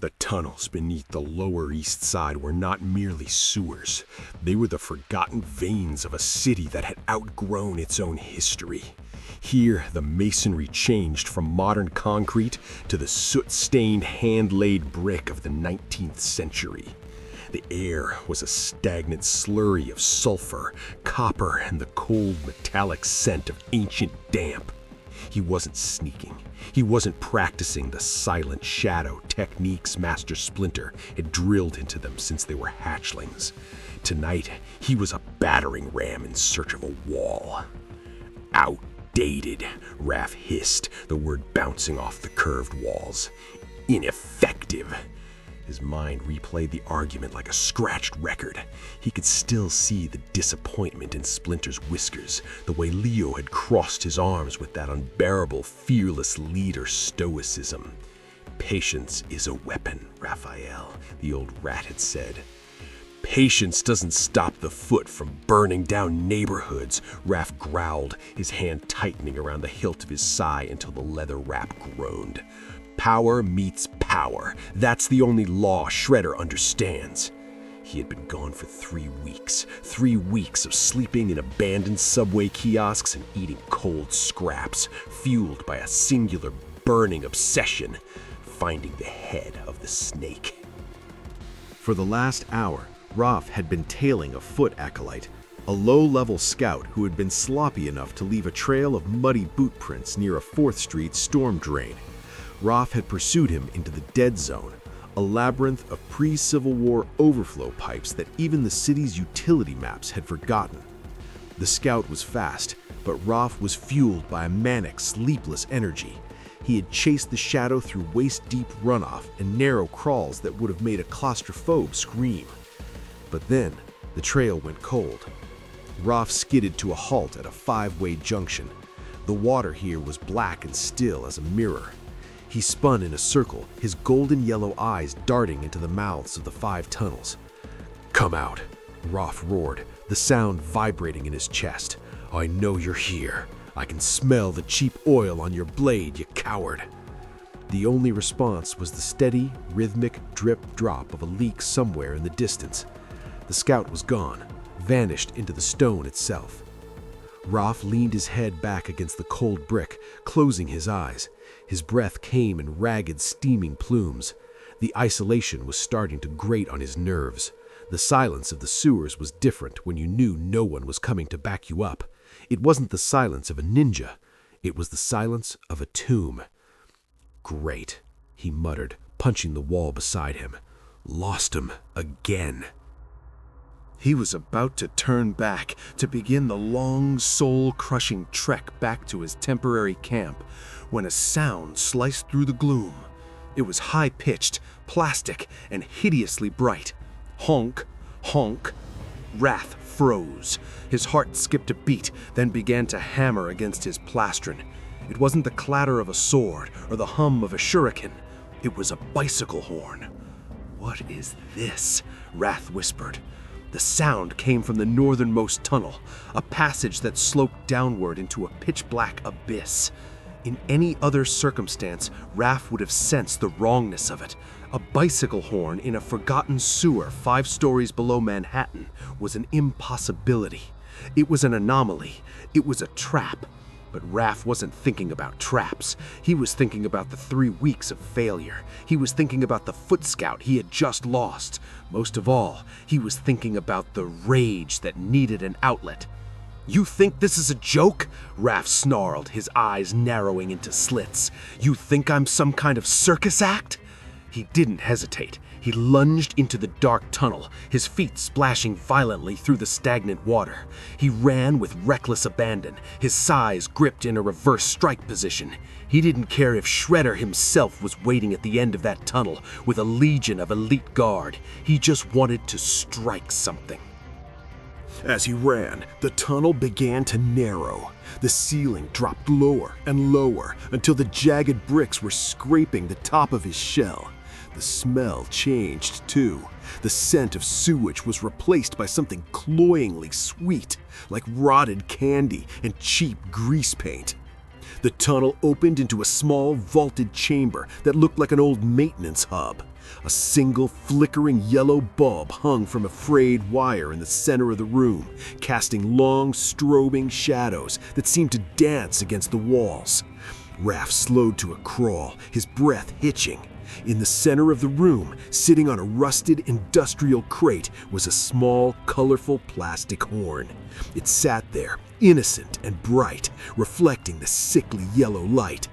The tunnels beneath the Lower East Side were not merely sewers. They were the forgotten veins of a city that had outgrown its own history. Here, the masonry changed from modern concrete to the soot-stained, hand-laid brick of the 19th century. The air was a stagnant slurry of sulfur, copper, and the cold metallic scent of ancient damp. He wasn't sneaking. He wasn't practicing the silent shadow techniques Master Splinter had drilled into them since they were hatchlings. Tonight, he was a battering ram in search of a wall. Outdated, Raph hissed, the word bouncing off the curved walls. Ineffective. His mind replayed the argument like a scratched record. He could still see the disappointment in Splinter's whiskers, the way Leo had crossed his arms with that unbearable, fearless leader stoicism. Patience is a weapon, Raphael, the old rat had said. Patience doesn't stop the foot from burning down neighborhoods, Raph growled, his hand tightening around the hilt of his sai until the leather wrap groaned. Power meets power. That's the only law Shredder understands. He had been gone for 3 weeks. 3 weeks of sleeping in abandoned subway kiosks and eating cold scraps, fueled by a singular burning obsession, finding the head of the snake. For the last hour, Raph had been tailing a foot acolyte, a low-level scout who had been sloppy enough to leave a trail of muddy boot prints near a 4th Street storm drain. Raph had pursued him into the dead zone, a labyrinth of pre-Civil War overflow pipes that even the city's utility maps had forgotten. The scout was fast, but Raph was fueled by a manic, sleepless energy. He had chased the shadow through waist-deep runoff and narrow crawls that would have made a claustrophobe scream. But then, the trail went cold. Raph skidded to a halt at a 5-way junction. The water here was black and still as a mirror. He spun in a circle, his golden yellow eyes darting into the mouths of the 5 tunnels. "Come out," Raph roared, the sound vibrating in his chest. "I know you're here. I can smell the cheap oil on your blade, you coward." The only response was the steady, rhythmic drip-drop of a leak somewhere in the distance. The scout was gone, vanished into the stone itself. Raph leaned his head back against the cold brick, closing his eyes. His breath came in ragged, steaming plumes. The isolation was starting to grate on his nerves. The silence of the sewers was different when you knew no one was coming to back you up. It wasn't the silence of a ninja. It was the silence of a tomb. "Great," he muttered, punching the wall beside him. "Lost him again." He was about to turn back, to begin the long, soul-crushing trek back to his temporary camp, when a sound sliced through the gloom. It was high-pitched, plastic, and hideously bright. Honk, honk. Wrath froze. His heart skipped a beat, then began to hammer against his plastron. It wasn't the clatter of a sword or the hum of a shuriken. It was a bicycle horn. "What is this?" Wrath whispered. The sound came from the northernmost tunnel, a passage that sloped downward into a pitch-black abyss. In any other circumstance, Raph would have sensed the wrongness of it. A bicycle horn in a forgotten sewer 5 stories below Manhattan was an impossibility. It was an anomaly. It was a trap. But Raph wasn't thinking about traps. He was thinking about the 3 weeks of failure. He was thinking about the foot scout he had just lost. Most of all, he was thinking about the rage that needed an outlet. "You think this is a joke?" Raph snarled, his eyes narrowing into slits. "You think I'm some kind of circus act?" He didn't hesitate. He lunged into the dark tunnel, his feet splashing violently through the stagnant water. He ran with reckless abandon, his sais gripped in a reverse strike position. He didn't care if Shredder himself was waiting at the end of that tunnel with a legion of elite guard. He just wanted to strike something. As he ran, the tunnel began to narrow. The ceiling dropped lower and lower until the jagged bricks were scraping the top of his shell. The smell changed, too. The scent of sewage was replaced by something cloyingly sweet, like rotted candy and cheap grease paint. The tunnel opened into a small vaulted chamber that looked like an old maintenance hub. A single flickering yellow bulb hung from a frayed wire in the center of the room, casting long, strobing shadows that seemed to dance against the walls. Raph slowed to a crawl, his breath hitching. In the center of the room, sitting on a rusted industrial crate, was a small, colorful plastic horn. It sat there, innocent and bright, reflecting the sickly yellow light.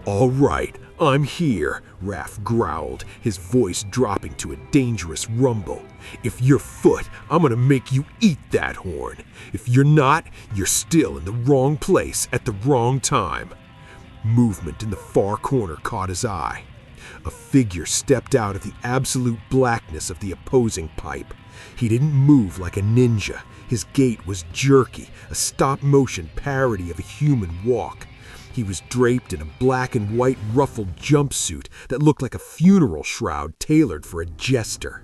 "All right, I'm here," Raph growled, his voice dropping to a dangerous rumble. "If you're Foot, I'm gonna make you eat that horn. If you're not, you're still in the wrong place at the wrong time." Movement in the far corner caught his eye. A figure stepped out of the absolute blackness of the opposing pipe. He didn't move like a ninja. His gait was jerky, a stop-motion parody of a human walk. He was draped in a black and white ruffled jumpsuit that looked like a funeral shroud tailored for a jester.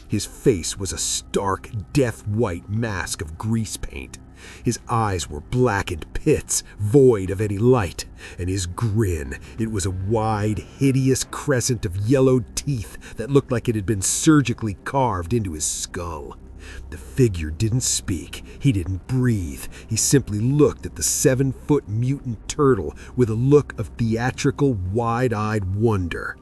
His face was a stark, death-white mask of grease paint. His eyes were blackened pits, void of any light, and his grin, it was a wide, hideous crescent of yellowed teeth that looked like it had been surgically carved into his skull. The figure didn't speak, he didn't breathe, he simply looked at the 7-foot mutant turtle with a look of theatrical, wide-eyed wonder.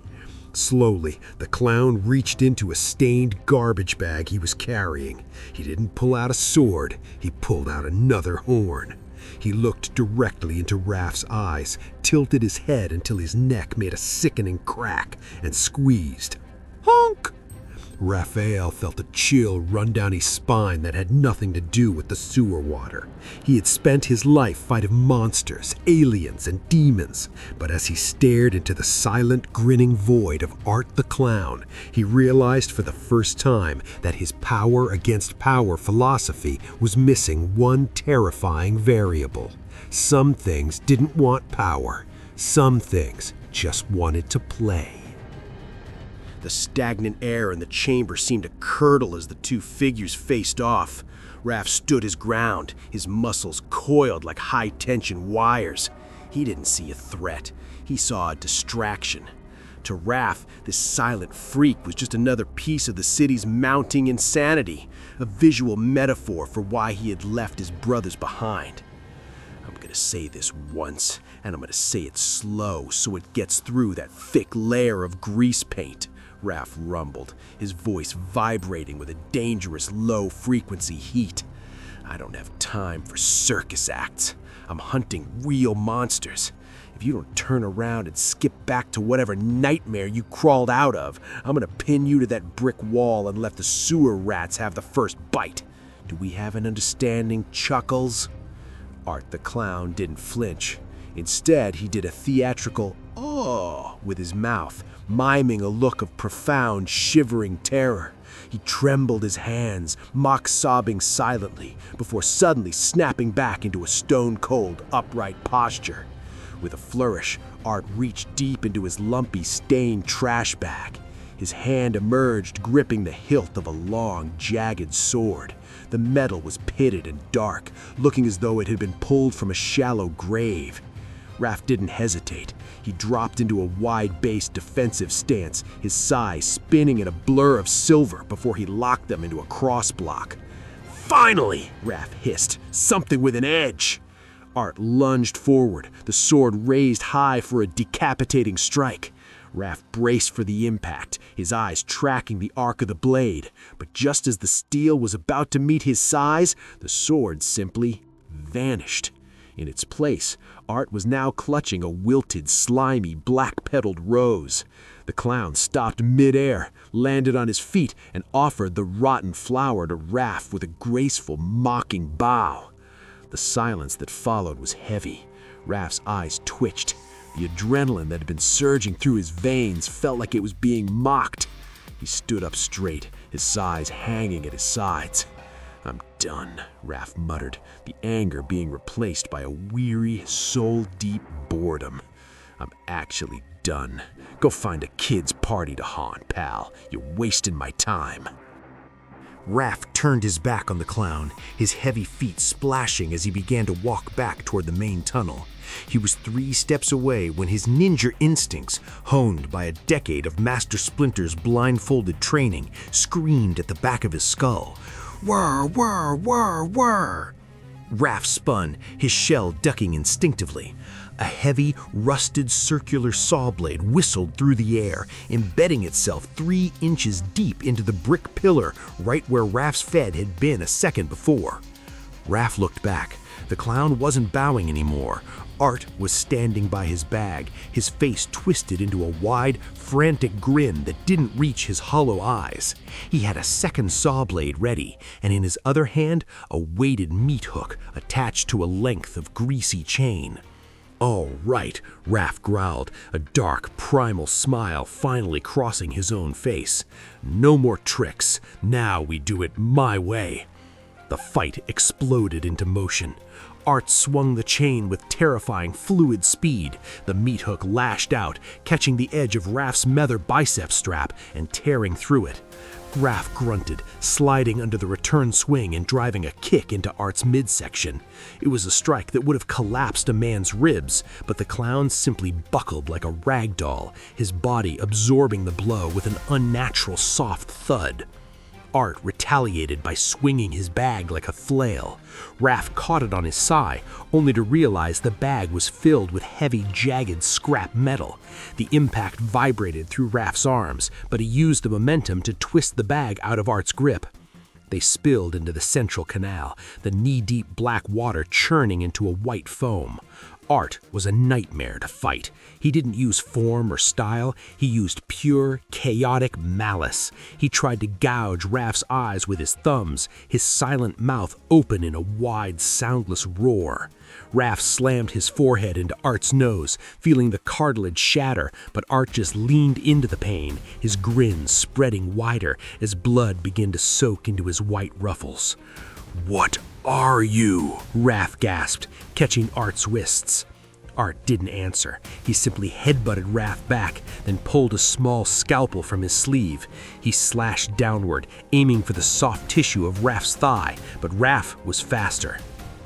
Slowly, the clown reached into a stained garbage bag he was carrying. He didn't pull out a sword, he pulled out another horn. He looked directly into Raph's eyes, tilted his head until his neck made a sickening crack, and squeezed. Honk! Raphael felt a chill run down his spine that had nothing to do with the sewer water. He had spent his life fighting monsters, aliens, and demons, but as he stared into the silent, grinning void of Art the Clown, he realized for the first time that his power against power philosophy was missing one terrifying variable. Some things didn't want power. Some things just wanted to play. The stagnant air in the chamber seemed to curdle as the two figures faced off. Raph stood his ground, his muscles coiled like high-tension wires. He didn't see a threat. He saw a distraction. To Raph, this silent freak was just another piece of the city's mounting insanity, a visual metaphor for why he had left his brothers behind. I'm gonna say this once, and I'm gonna say it slow so it gets through that thick layer of grease paint. Raph rumbled, his voice vibrating with a dangerous low-frequency heat. "I don't have time for circus acts. I'm hunting real monsters. If you don't turn around and skip back to whatever nightmare you crawled out of, I'm gonna pin you to that brick wall and let the sewer rats have the first bite. Do we have an understanding, Chuckles?" Art the Clown didn't flinch. Instead, he did a theatrical "oh" with his mouth, miming a look of profound, shivering terror. He trembled his hands, mock-sobbing silently, before suddenly snapping back into a stone-cold, upright posture. With a flourish, Art reached deep into his lumpy, stained trash bag. His hand emerged, gripping the hilt of a long, jagged sword. The metal was pitted and dark, looking as though it had been pulled from a shallow grave. Raph didn't hesitate. He dropped into a wide-based defensive stance, his sais spinning in a blur of silver before he locked them into a cross-block. "Finally!" Raph hissed. "Something with an edge!" Art lunged forward, the sword raised high for a decapitating strike. Raph braced for the impact, his eyes tracking the arc of the blade. But just as the steel was about to meet his size, the sword simply vanished. In its place, Art was now clutching a wilted, slimy, black-petaled rose. The clown stopped mid-air, landed on his feet, and offered the rotten flower to Raph with a graceful, mocking bow. The silence that followed was heavy. Raph's eyes twitched. The adrenaline that had been surging through his veins felt like it was being mocked. He stood up straight, his sais hanging at his sides. "I'm done," Raph muttered, the anger being replaced by a weary, soul-deep boredom. "I'm actually done. Go find a kid's party to haunt, pal. You're wasting my time." Raph turned his back on the clown, his heavy feet splashing as he began to walk back toward the main tunnel. He was 3 steps away when his ninja instincts, honed by a decade of Master Splinter's blindfolded training, screamed at the back of his skull. Whir, whir, whir, whir! Raph spun, his shell ducking instinctively. A heavy, rusted circular saw blade whistled through the air, embedding itself 3 inches deep into the brick pillar right where Raph's Fed had been a second before. Raph looked back. The clown wasn't bowing anymore. Art was standing by his bag, his face twisted into a wide, frantic grin that didn't reach his hollow eyes. He had a second saw blade ready, and in his other hand, a weighted meat hook attached to a length of greasy chain. "All right," Raph growled, a dark, primal smile finally crossing his own face. "No more tricks. Now we do it my way." The fight exploded into motion. Art swung the chain with terrifying fluid speed. The meat hook lashed out, catching the edge of Raph's leather bicep strap and tearing through it. Raph grunted, sliding under the return swing and driving a kick into Art's midsection. It was a strike that would have collapsed a man's ribs, but the clown simply buckled like a rag doll, his body absorbing the blow with an unnatural soft thud. Art retaliated by swinging his bag like a flail. Raph caught it on his side, only to realize the bag was filled with heavy, jagged scrap metal. The impact vibrated through Raph's arms, but he used the momentum to twist the bag out of Art's grip. They spilled into the central canal, the knee-deep black water churning into a white foam. Art was a nightmare to fight. He didn't use form or style, he used pure, chaotic malice. He tried to gouge Raph's eyes with his thumbs, his silent mouth open in a wide, soundless roar. Raph slammed his forehead into Art's nose, feeling the cartilage shatter, but Art just leaned into the pain, his grin spreading wider as blood began to soak into his white ruffles. "What are you?" Raph gasped, catching Art's wrists. Art didn't answer. He simply headbutted Raph back, then pulled a small scalpel from his sleeve. He slashed downward, aiming for the soft tissue of Raph's thigh, but Raph was faster.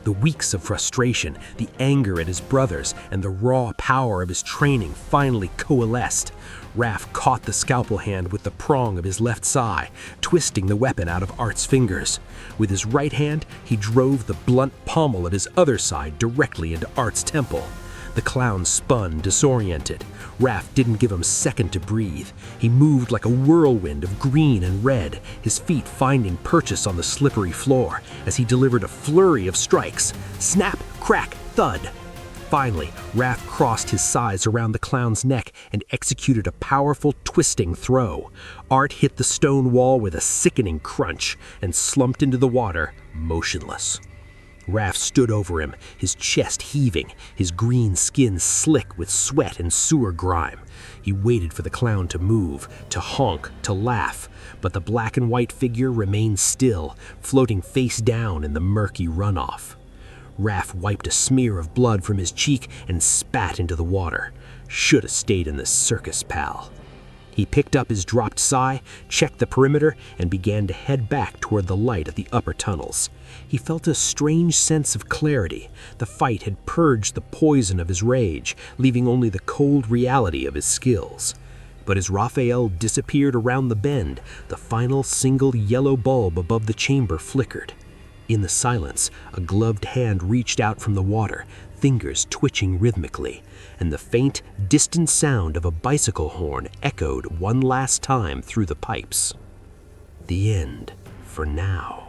The weeks of frustration, the anger at his brothers, and the raw power of his training finally coalesced. Raph caught the scalpel hand with the prong of his left thigh, twisting the weapon out of Art's fingers. With his right hand, he drove the blunt pommel of his other side directly into Art's temple. The clown spun, disoriented. Raph didn't give him a second to breathe. He moved like a whirlwind of green and red, his feet finding purchase on the slippery floor as he delivered a flurry of strikes. Snap, crack, thud. Finally, Raph crossed his sides around the clown's neck and executed a powerful twisting throw. Art hit the stone wall with a sickening crunch and slumped into the water, motionless. Raph stood over him, his chest heaving, his green skin slick with sweat and sewer grime. He waited for the clown to move, to honk, to laugh, but the black and white figure remained still, floating face down in the murky runoff. Raph wiped a smear of blood from his cheek and spat into the water. Should have stayed in the circus, pal. He picked up his dropped sai, checked the perimeter, and began to head back toward the light at the upper tunnels. He felt a strange sense of clarity. The fight had purged the poison of his rage, leaving only the cold reality of his skills. But as Raphael disappeared around the bend, the final single yellow bulb above the chamber flickered. In the silence, a gloved hand reached out from the water, fingers twitching rhythmically, and the faint, distant sound of a bicycle horn echoed one last time through the pipes. The end, for now.